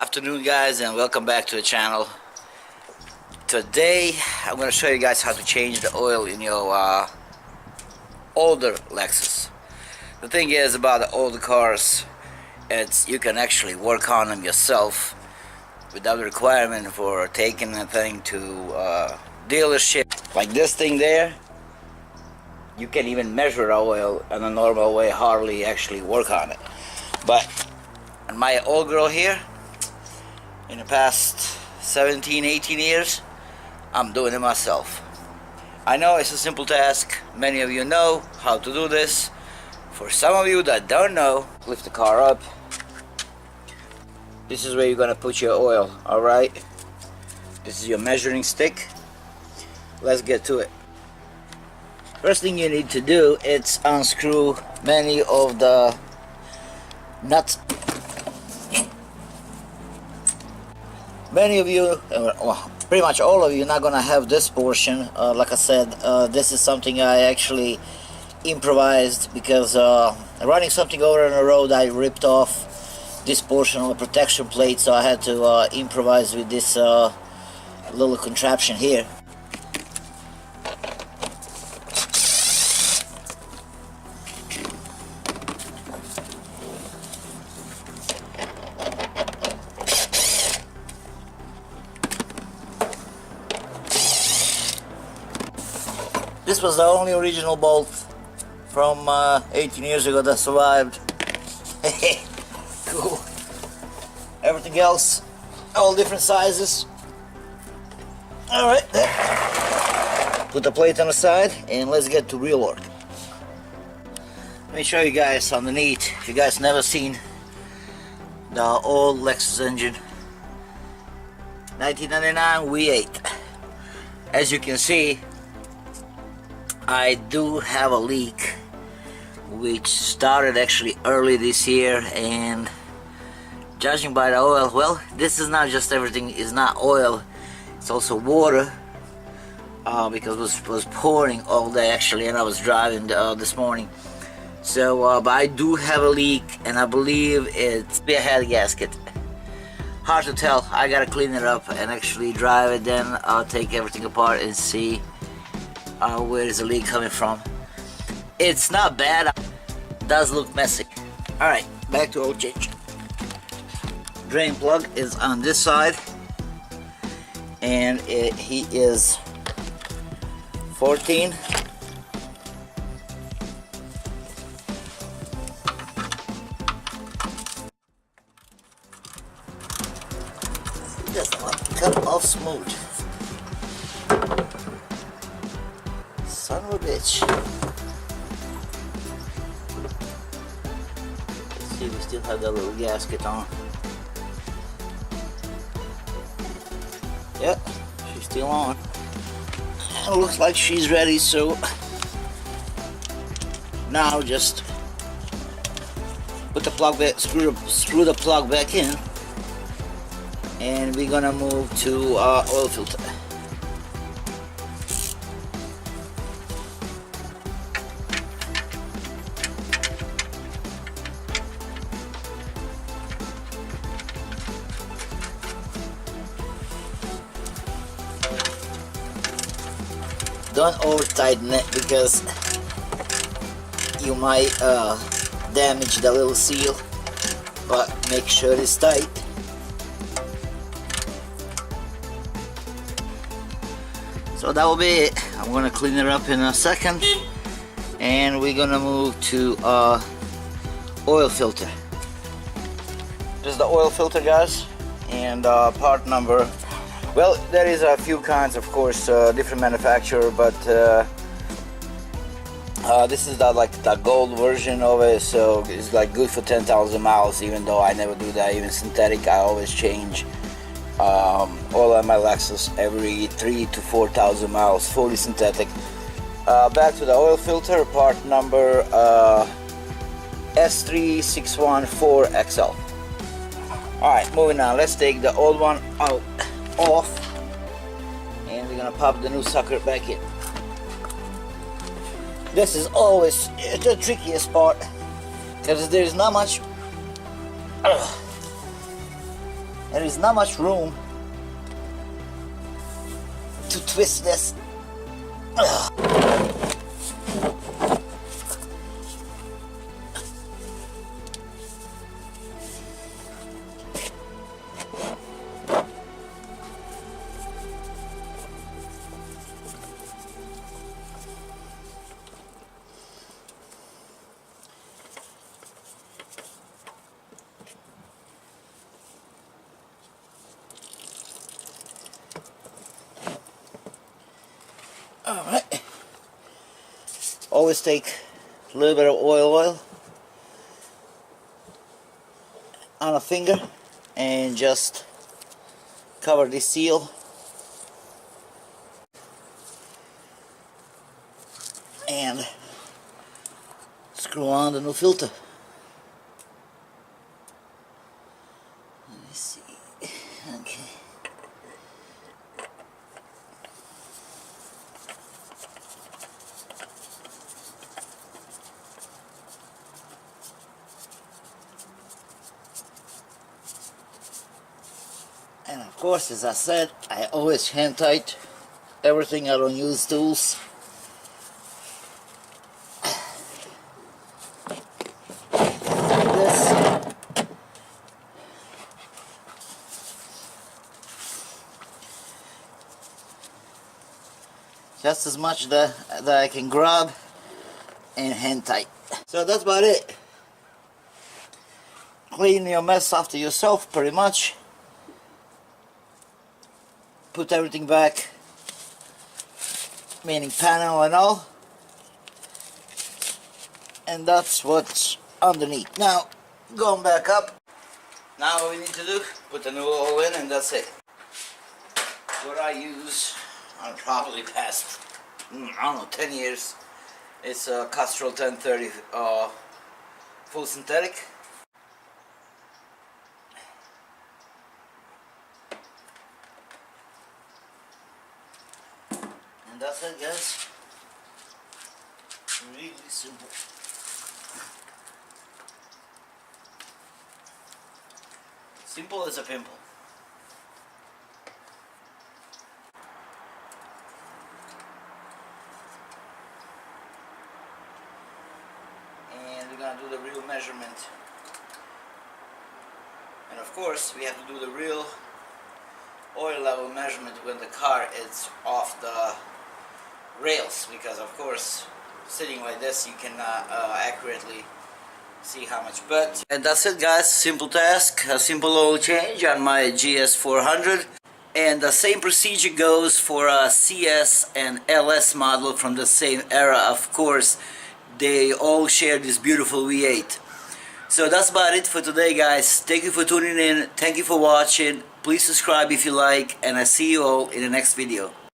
Afternoon guys, and welcome back to the channel. Today I'm going to show you guys how to change the oil in your older Lexus. The thing is about the older cars, it's you can actually work on them yourself without the requirement for taking the thing to dealership. Like this thing there, you can even measure the oil in a normal way, hardly actually work on it. But on my old girl here, in the past 17-18 years, I'm doing it myself. I know it's a simple task. Many of you know how to do this. For some of you that don't know, lift the car up. This is where you're gonna put your oil, alright? This is your measuring stick. Let's get to it. First thing you need to do is unscrew many of the nuts. Many of you, well, pretty much all of you, are not gonna have this portion. Like I said, this is something I actually improvised because running something over on the road, I ripped off this portion of the protection plate, so I had to improvise with this little contraption here. This was the only original bolt from 18 years ago that survived. Cool. Everything else, all different sizes. Alright, put the plate on the side and let's get to real work. Let me show you guys underneath. If you guys never seen the old Lexus engine, 1999 V8. As you can see, I do have a leak which started actually early this year, and judging by the oil, well, this is not just everything is not oil, it's also water, because it was pouring all day actually, and I was driving this morning. So but I do have a leak, and I believe it's the head gasket. Hard to tell. I gotta clean it up and actually drive it, then I'll take everything apart and see where is the leak coming from. It's not bad, it does look messy. Alright, back to oil change. Drain plug is on this side, and he is 14. Just cut off smooth. Son of a bitch. Let's see, we still have that little gasket on. Yep, she's still on. And it looks like she's ready, so now just put the plug back, screw the plug back in, and we're gonna move to oil filter. Don't over tighten it because you might damage the little seal, but make sure it's tight. So that will be it. I'm gonna clean it up in a second, and we're gonna move to oil filter. This is the oil filter, guys, and part number. Well, there is a few kinds, of course, different manufacturer, but this is the gold version of it, so it's like good for 10,000 miles. Even though I never do that, even synthetic, I always change oil on my Lexus every 3,000 to 4,000 miles, fully synthetic. Back to the oil filter, part number S3614XL. Alright, moving on. Let's take the old one off, and we're gonna pop the new sucker back in. This is always the trickiest part because there's not much There is not much room to twist this. Alright. Always take a little bit of oil on a finger and just cover the seal and screw on the new filter. Let me see. Okay. And of course, as I said, I always hand tight everything. I don't use tools. This. Just as much that I can grab and hand tight. So that's about it. Clean your mess after yourself, pretty much. Put everything back, meaning panel and all, and that's what's underneath. Now, going back up, now what we need to do, put the new oil in, and that's it. What I use, I'm probably past, I don't know, 10 years. It's a Castrol 1030 full synthetic. And that's it, guys. Really simple. Simple as a pimple. And we're gonna do the real measurement. And of course, we have to do the real oil level measurement when the car is off the rails, because of course sitting like this you cannot accurately see how much. But and that's it, guys. Simple task, a simple oil change on my GS 400, and the same procedure goes for a CS and LS model from the same era. Of course, they all share this beautiful V8. So that's about it for today, guys. Thank you for tuning in. Thank you for watching. Please subscribe if you like, and I see you all in the next video.